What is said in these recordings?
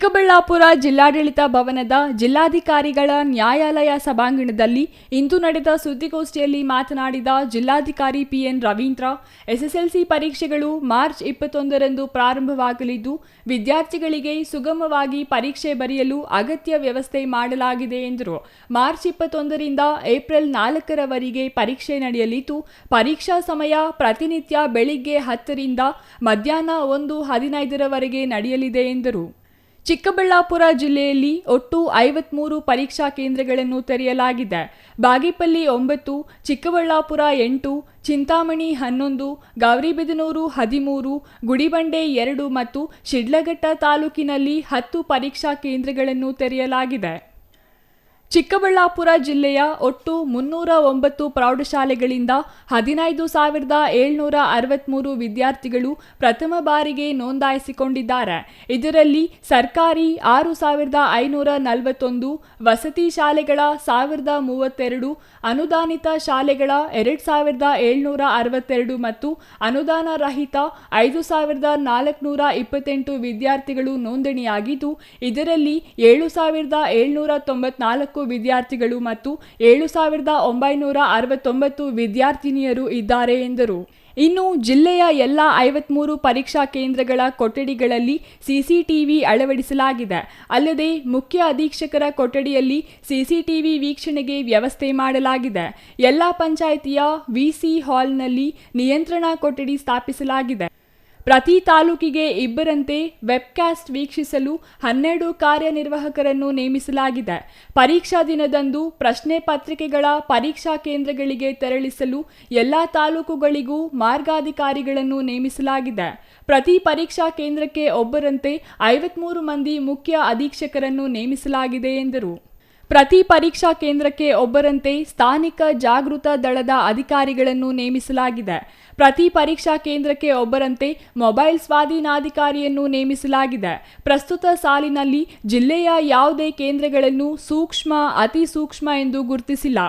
ಚಿಕ್ಕಬಳ್ಳಾಪುರ ಜಿಲ್ಲಾಡಳಿತ ಭವನದ ಜಿಲ್ಲಾಧಿಕಾರಿಗಳ ನ್ಯಾಯಾಲಯ ಸಭಾಂಗಣದಲ್ಲಿ ಇಂದು ನಡೆದ ಸುದ್ದಿಗೋಷ್ಠಿಯಲ್ಲಿ ಮಾತನಾಡಿದ ಜಿಲ್ಲಾಧಿಕಾರಿ ಪಿಎನ್ ರವೀಂದ್ರ, ಎಸ್ಎಸ್ಎಲ್ಸಿ ಪರೀಕ್ಷೆಗಳು ಮಾರ್ಚ್ 21ರಂದು ಪ್ರಾರಂಭವಾಗಲಿದ್ದು, ವಿದ್ಯಾರ್ಥಿಗಳಿಗೆ ಸುಗಮವಾಗಿ ಪರೀಕ್ಷೆ ಬರೆಯಲು ಅಗತ್ಯ ವ್ಯವಸ್ಥೆ ಮಾಡಲಾಗಿದೆ ಎಂದರು. ಮಾರ್ಚ್ 21ರಿಂದ ಏಪ್ರಿಲ್ 4ರವರೆಗೆ ಪರೀಕ್ಷೆ ನಡೆಯಲಿದ್ದು, ಪರೀಕ್ಷಾ ಸಮಯ ಪ್ರತಿನಿತ್ಯ ಬೆಳಿಗ್ಗೆ 10ರಿಂದ ಮಧ್ಯಾಹ್ನ 1:15ರವರೆಗೆ ನಡೆಯಲಿದೆ ಎಂದರು. ಚಿಕ್ಕಬಳ್ಳಾಪುರ ಜಿಲ್ಲೆಯಲ್ಲಿ ಒಟ್ಟು 53 ಪರೀಕ್ಷಾ ಕೇಂದ್ರಗಳನ್ನು ತೆರೆಯಲಾಗಿದೆ. ಬಾಗೇಪಲ್ಲಿ 9, ಚಿಕ್ಕಬಳ್ಳಾಪುರ 8, ಚಿಂತಾಮಣಿ 11, ಗೌರಿಬಿದನೂರು 13, ಗುಡಿಬಂಡೆ 2 ಮತ್ತು ಶಿಡ್ಲಘಟ್ಟ ತಾಲೂಕಿನಲ್ಲಿ 10 ಪರೀಕ್ಷಾ ಕೇಂದ್ರಗಳನ್ನು ತೆರೆಯಲಾಗಿದೆ. ಚಿಕ್ಕಬಳ್ಳಾಪುರ ಜಿಲ್ಲೆಯ ಒಟ್ಟು 309 ಪ್ರೌಢಶಾಲೆಗಳಿಂದ 15,763 ವಿದ್ಯಾರ್ಥಿಗಳು ಪ್ರಥಮ ಬಾರಿಗೆ ನೋಂದಾಯಿಸಿಕೊಂಡಿದ್ದಾರೆ. ಇದರಲ್ಲಿ ಸರ್ಕಾರಿ 6,541, ವಸತಿ ಶಾಲೆಗಳ 1,032, ಅನುದಾನಿತ ಶಾಲೆಗಳ 2,762 ಮತ್ತು ಅನುದಾನ ರಹಿತ 5,428 ವಿದ್ಯಾರ್ಥಿಗಳು ನೋಂದಣಿಯಾಗಿದ್ದು, ಇದರಲ್ಲಿ 7,794 ವಿದ್ಯಾರ್ಥಿಗಳು ಮತ್ತು 7,969 ವಿದ್ಯಾರ್ಥಿನಿಯರು ಇದ್ದಾರೆ ಎಂದರು. ಇನ್ನು ಜಿಲ್ಲೆಯ ಎಲ್ಲ 53 ಪರೀಕ್ಷಾ ಕೇಂದ್ರಗಳ ಕೊಠಡಿಗಳಲ್ಲಿ ಸಿಸಿಟಿವಿ ಅಳವಡಿಸಲಾಗಿದೆ. ಅಲ್ಲದೆ ಮುಖ್ಯ ಅಧೀಕ್ಷಕರ ಕೊಠಡಿಯಲ್ಲಿ ಸಿಸಿಟಿವಿ ವೀಕ್ಷಣೆಗೆ ವ್ಯವಸ್ಥೆ ಮಾಡಲಾಗಿದೆ. ಎಲ್ಲ ಪಂಚಾಯಿತಿಯ ವಿಸಿ ಹಾಲ್ನಲ್ಲಿ ನಿಯಂತ್ರಣ ಕೊಠಡಿ ಸ್ಥಾಪಿಸಲಾಗಿದೆ. ಪ್ರತಿ ತಾಲೂಕಿಗೆ ಇಬ್ಬರಂತೆ ವೆಬ್ಕಾಸ್ಟ್ ವೀಕ್ಷಿಸಲು 12 ಕಾರ್ಯನಿರ್ವಾಹಕರನ್ನು ನೇಮಿಸಲಾಗಿದೆ. ಪರೀಕ್ಷಾ ದಿನದಂದು ಪ್ರಶ್ನೆ ಪತ್ರಿಕೆಗಳ ಪರೀಕ್ಷಾ ಕೇಂದ್ರಗಳಿಗೆ ತೆರಳಿಸಲು ಎಲ್ಲ ತಾಲೂಕುಗಳಿಗೂ ಮಾರ್ಗಾಧಿಕಾರಿಗಳನ್ನು ನೇಮಿಸಲಾಗಿದೆ. ಪ್ರತಿ ಪರೀಕ್ಷಾ ಕೇಂದ್ರಕ್ಕೆ ಒಬ್ಬರಂತೆ 53 ಮಂದಿ ಮುಖ್ಯ ಅಧೀಕ್ಷಕರನ್ನು ನೇಮಿಸಲಾಗಿದೆ ಎಂದರು. ಪ್ರತಿ ಪರೀಕ್ಷಾ ಕೇಂದ್ರಕ್ಕೆ ಒಬ್ಬರಂತೆ ಸ್ಥಾನಿಕ ಜಾಗೃತ ದಳದ ಅಧಿಕಾರಿಗಳನ್ನು ನೇಮಿಸಲಾಗಿದೆ. ಪ್ರತಿ ಪರೀಕ್ಷಾ ಕೇಂದ್ರಕ್ಕೆ ಒಬ್ಬರಂತೆ ಮೊಬೈಲ್ ಸ್ವಾಧೀನಾಧಿಕಾರಿಯನ್ನು ನೇಮಿಸಲಾಗಿದೆ. ಪ್ರಸ್ತುತ ಸಾಲಿನಲ್ಲಿ ಜಿಲ್ಲೆಯ ಯಾವುದೇ ಕೇಂದ್ರಗಳನ್ನು ಸೂಕ್ಷ್ಮ, ಅತಿ ಸೂಕ್ಷ್ಮ ಎಂದು ಗುರುತಿಸಿಲ್ಲ.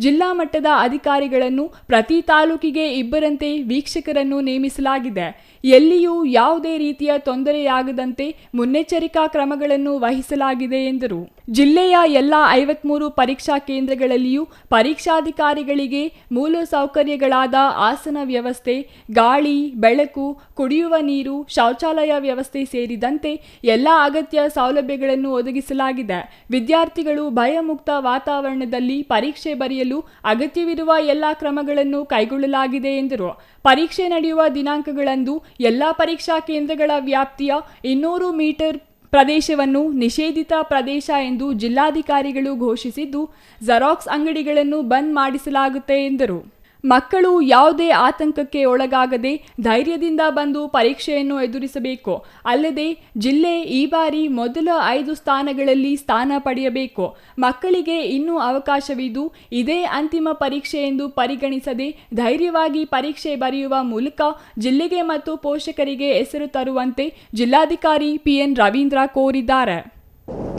ಜಿಲ್ಲಾ ಮಟ್ಟದ ಅಧಿಕಾರಿಗಳನ್ನು ಪ್ರತಿ ತಾಲೂಕಿಗೆ ಇಬ್ಬರಂತೆ ವೀಕ್ಷಕರನ್ನು ನೇಮಿಸಲಾಗಿದೆ. ಎಲ್ಲಿಯೂ ಯಾವುದೇ ರೀತಿಯ ತೊಂದರೆಯಾಗದಂತೆ ಮುನ್ನೆಚ್ಚರಿಕಾ ಕ್ರಮಗಳನ್ನು ವಹಿಸಲಾಗಿದೆ ಎಂದರು. ಜಿಲ್ಲೆಯ ಎಲ್ಲ 53 ಪರೀಕ್ಷಾ ಕೇಂದ್ರಗಳಲ್ಲಿಯೂ ಪರೀಕ್ಷಾಧಿಕಾರಿಗಳಿಗೆ ಮೂಲ ಸೌಕರ್ಯಗಳಾದ ಆಸನ ವ್ಯವಸ್ಥೆ, ಗಾಳಿ, ಬೆಳಕು, ಕುಡಿಯುವ ನೀರು, ಶೌಚಾಲಯ ವ್ಯವಸ್ಥೆ ಸೇರಿದಂತೆ ಎಲ್ಲ ಅಗತ್ಯ ಸೌಲಭ್ಯಗಳನ್ನು ಒದಗಿಸಲಾಗಿದೆ. ವಿದ್ಯಾರ್ಥಿಗಳು ಭಯಮುಕ್ತ ವಾತಾವರಣದಲ್ಲಿ ಪರೀಕ್ಷೆ ಬರೆಯಲು ಅಗತ್ಯವಿರುವ ಎಲ್ಲ ಕ್ರಮಗಳನ್ನು ಕೈಗೊಳ್ಳಲಾಗಿದೆ ಎಂದರು. ಪರೀಕ್ಷೆ ನಡೆಯುವ ದಿನಾಂಕಗಳಂದು ಎಲ್ಲ ಪರೀಕ್ಷಾ ಕೇಂದ್ರಗಳ ವ್ಯಾಪ್ತಿಯ 200 ಮೀಟರ್ ಪ್ರದೇಶವನ್ನು ನಿಷೇಧಿತ ಪ್ರದೇಶ ಎಂದು ಜಿಲ್ಲಾಧಿಕಾರಿಗಳು ಘೋಷಿಸಿದ್ದು, ಜೆರಾಕ್ಸ್ ಅಂಗಡಿಗಳನ್ನು ಬಂದ್ ಮಾಡಿಸಲಾಗುತ್ತೆ ಎಂದರು. ಮಕ್ಕಳು ಯಾವುದೇ ಆತಂಕಕ್ಕೆ ಒಳಗಾಗದೆ ಧೈರ್ಯದಿಂದ ಬಂದು ಪರೀಕ್ಷೆಯನ್ನು ಎದುರಿಸಬೇಕು. ಅಲ್ಲದೆ ಜಿಲ್ಲೆ ಈ ಬಾರಿ ಮೊದಲ 5 ಸ್ಥಾನಗಳಲ್ಲಿ ಸ್ಥಾನ ಪಡೆಯಬೇಕು. ಮಕ್ಕಳಿಗೆ ಇನ್ನೂ ಅವಕಾಶವಿದ್ದು, ಇದೇ ಅಂತಿಮ ಪರೀಕ್ಷೆ ಎಂದು ಪರಿಗಣಿಸದೆ ಧೈರ್ಯವಾಗಿ ಪರೀಕ್ಷೆ ಬರೆಯುವ ಮೂಲಕ ಜಿಲ್ಲೆಗೆ ಮತ್ತು ಪೋಷಕರಿಗೆ ಹೆಸರು ತರುವಂತೆ ಜಿಲ್ಲಾಧಿಕಾರಿ ಪಿಎನ್ ರವೀಂದ್ರ ಕೋರಿದ್ದಾರೆ.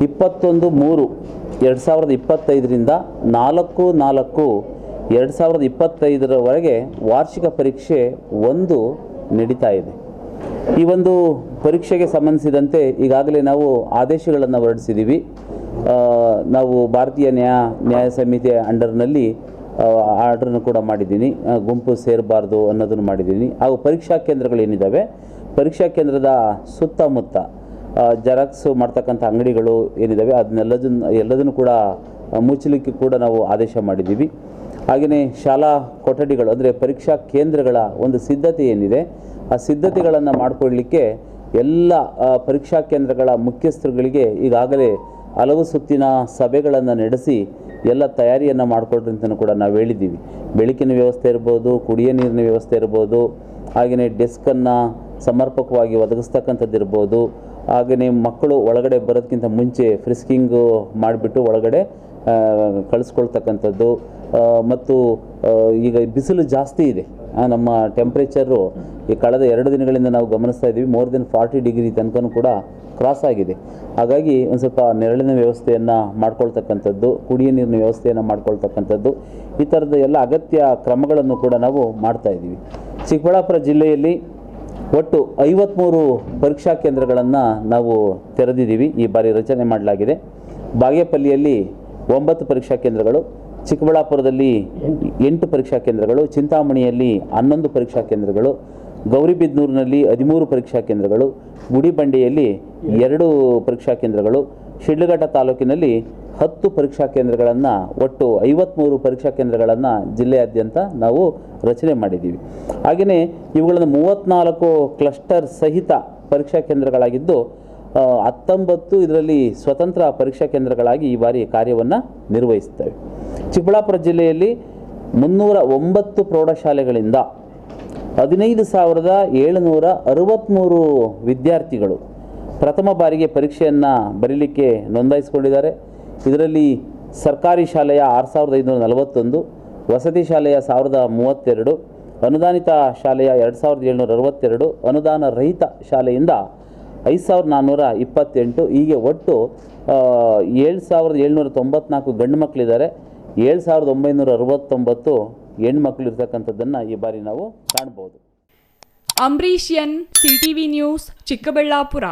21/3/2025ರಿಂದ 4/4/2025ರವರೆಗೆ ವಾರ್ಷಿಕ ಪರೀಕ್ಷೆ 1 ನಡೀತಾ ಇದೆ. ಈ ಒಂದು ಪರೀಕ್ಷೆಗೆ ಸಂಬಂಧಿಸಿದಂತೆ ಈಗಾಗಲೇ ನಾವು ಆದೇಶಗಳನ್ನು ಹೊರಡಿಸಿದ್ದೀವಿ. ನಾವು ಭಾರತೀಯ ನ್ಯಾಯ ಸಮಿತಿಯ ಅಂಡರ್ನಲ್ಲಿ ಆರ್ಡ್ರನ್ನು ಕೂಡ ಮಾಡಿದ್ದೀನಿ. ಗುಂಪು ಸೇರಬಾರ್ದು ಅನ್ನೋದನ್ನು ಮಾಡಿದ್ದೀನಿ. ಹಾಗೂ ಪರೀಕ್ಷಾ ಕೇಂದ್ರಗಳೇನಿದ್ದಾವೆ, ಪರೀಕ್ಷಾ ಕೇಂದ್ರದ ಸುತ್ತಮುತ್ತ ಜೆರಾಕ್ಸ್ ಮಾಡ್ತಕ್ಕಂಥ ಅಂಗಡಿಗಳು ಏನಿದ್ದಾವೆ ಎಲ್ಲದನ್ನು ಕೂಡ ಮುಚ್ಚಲಿಕ್ಕೆ ಕೂಡ ನಾವು ಆದೇಶ ಮಾಡಿದ್ದೀವಿ. ಹಾಗೆಯೇ ಶಾಲಾ ಕೊಠಡಿಗಳು ಅಂದರೆ ಪರೀಕ್ಷಾ ಕೇಂದ್ರಗಳ ಒಂದು ಸಿದ್ಧತೆ ಏನಿದೆ, ಆ ಸಿದ್ಧತೆಗಳನ್ನು ಮಾಡಿಕೊಳ್ಳಲಿಕ್ಕೆ ಎಲ್ಲ ಪರೀಕ್ಷಾ ಕೇಂದ್ರಗಳ ಮುಖ್ಯಸ್ಥರುಗಳಿಗೆ ಈಗಾಗಲೇ ಹಲವು ಸುತ್ತಿನ ಸಭೆಗಳನ್ನು ನಡೆಸಿ ಎಲ್ಲ ತಯಾರಿಯನ್ನು ಮಾಡಿಕೊಡ್ರಿ ಅಂತಲೂ ಕೂಡ ನಾವು ಹೇಳಿದ್ದೀವಿ. ಬೆಳಕಿನ ವ್ಯವಸ್ಥೆ ಇರ್ಬೋದು, ಕುಡಿಯೋ ನೀರಿನ ವ್ಯವಸ್ಥೆ ಇರ್ಬೋದು, ಹಾಗೆಯೇ ಡೆಸ್ಕನ್ನು ಸಮರ್ಪಕವಾಗಿ ಒದಗಿಸ್ತಕ್ಕಂಥದ್ದು ಇರ್ಬೋದು. ಹಾಗೆಯೇ ಮಕ್ಕಳು ಒಳಗಡೆ ಬರೋದಕ್ಕಿಂತ ಮುಂಚೆ ಫ್ರಿಸ್ಕಿಂಗು ಮಾಡಿಬಿಟ್ಟು ಒಳಗಡೆ ಕಳಿಸ್ಕೊಳ್ತಕ್ಕಂಥದ್ದು. ಮತ್ತು ಈಗ ಬಿಸಿಲು ಜಾಸ್ತಿ ಇದೆ. ನಮ್ಮ ಟೆಂಪ್ರೇಚರು ಈ ಕಳೆದ 2 ದಿನಗಳಿಂದ ನಾವು ಗಮನಿಸ್ತಾ ಇದ್ದೀವಿ, ಮೋರ್ ದೆನ್ 40 ಡಿಗ್ರಿ ತನಕನೂ ಕೂಡ ಕ್ರಾಸ್ ಆಗಿದೆ. ಹಾಗಾಗಿ ಒಂದು ಸ್ವಲ್ಪ ನೆರಳಿನ ವ್ಯವಸ್ಥೆಯನ್ನು ಮಾಡ್ಕೊಳ್ತಕ್ಕಂಥದ್ದು, ಕುಡಿಯೋ ನೀರಿನ ವ್ಯವಸ್ಥೆಯನ್ನು ಮಾಡ್ಕೊಳ್ತಕ್ಕಂಥದ್ದು, ಈ ಥರದ ಎಲ್ಲ ಅಗತ್ಯ ಕ್ರಮಗಳನ್ನು ಕೂಡ ನಾವು ಮಾಡ್ತಾ ಇದ್ದೀವಿ. ಚಿಕ್ಕಬಳ್ಳಾಪುರ ಜಿಲ್ಲೆಯಲ್ಲಿ ಒಟ್ಟು 53 ಪರೀಕ್ಷಾ ಕೇಂದ್ರಗಳನ್ನು ನಾವು ತೆರೆದಿದ್ದೀವಿ. ಈ ಬಾರಿ ರಚನೆ ಮಾಡಲಾಗಿದೆ. ಬಾಗೇಪಲ್ಲಿಯಲ್ಲಿ 9 ಪರೀಕ್ಷಾ ಕೇಂದ್ರಗಳು, ಚಿಕ್ಕಬಳ್ಳಾಪುರದಲ್ಲಿ 8 ಪರೀಕ್ಷಾ ಕೇಂದ್ರಗಳು, ಚಿಂತಾಮಣಿಯಲ್ಲಿ 11 ಪರೀಕ್ಷಾ ಕೇಂದ್ರಗಳು, ಗೌರಿಬಿದನೂರಿನಲ್ಲಿ 13 ಪರೀಕ್ಷಾ ಕೇಂದ್ರಗಳು, ಗುಡಿಬಂಡೆಯಲ್ಲಿ 2 ಪರೀಕ್ಷಾ ಕೇಂದ್ರಗಳು, ಶಿಡ್ಲಘಟ್ಟ ತಾಲೂಕಿನಲ್ಲಿ 10 ಪರೀಕ್ಷಾ ಕೇಂದ್ರಗಳನ್ನು, ಒಟ್ಟು 53 ಪರೀಕ್ಷಾ ಕೇಂದ್ರಗಳನ್ನು ಜಿಲ್ಲೆಯಾದ್ಯಂತ ನಾವು ರಚನೆ ಮಾಡಿದ್ದೀವಿ. ಹಾಗೆಯೇ ಇವುಗಳನ್ನು 34 ಕ್ಲಸ್ಟರ್ ಸಹಿತ ಪರೀಕ್ಷಾ ಕೇಂದ್ರಗಳಾಗಿದ್ದು 19 ಇದರಲ್ಲಿ ಸ್ವತಂತ್ರ ಪರೀಕ್ಷಾ ಕೇಂದ್ರಗಳಾಗಿ ಈ ಬಾರಿ ಕಾರ್ಯವನ್ನು ನಿರ್ವಹಿಸ್ತವೆ. ಚಿಕ್ಕಬಳ್ಳಾಪುರ ಜಿಲ್ಲೆಯಲ್ಲಿ 309 ಪ್ರೌಢಶಾಲೆಗಳಿಂದ 15,763 ವಿದ್ಯಾರ್ಥಿಗಳು ಪ್ರಥಮ ಬಾರಿಗೆ ಪರೀಕ್ಷೆಯನ್ನು ಬರೀಲಿಕ್ಕೆ ನೋಂದಾಯಿಸಿಕೊಂಡಿದ್ದಾರೆ. ಇದರಲ್ಲಿ ಸರ್ಕಾರಿ ಶಾಲೆಯ 6,541, ವಸತಿ ಶಾಲೆಯ 1,032, ಅನುದಾನಿತ ಶಾಲೆಯ 2,762, ಅನುದಾನ ರಹಿತ ಶಾಲೆಯಿಂದ 5,428, ಹೀಗೆ ಒಟ್ಟು 7,794 ಗಂಡು ಮಕ್ಕಳಿದ್ದಾರೆ. 7,969 ಹೆಣ್ಮಕ್ಳು ಇರ್ತಕ್ಕಂಥದ್ದನ್ನು ಈ ಬಾರಿ ನಾವು ಕಾಣ್ಬೋದು. Ambareesh N, CTV news, Chikkaballapur.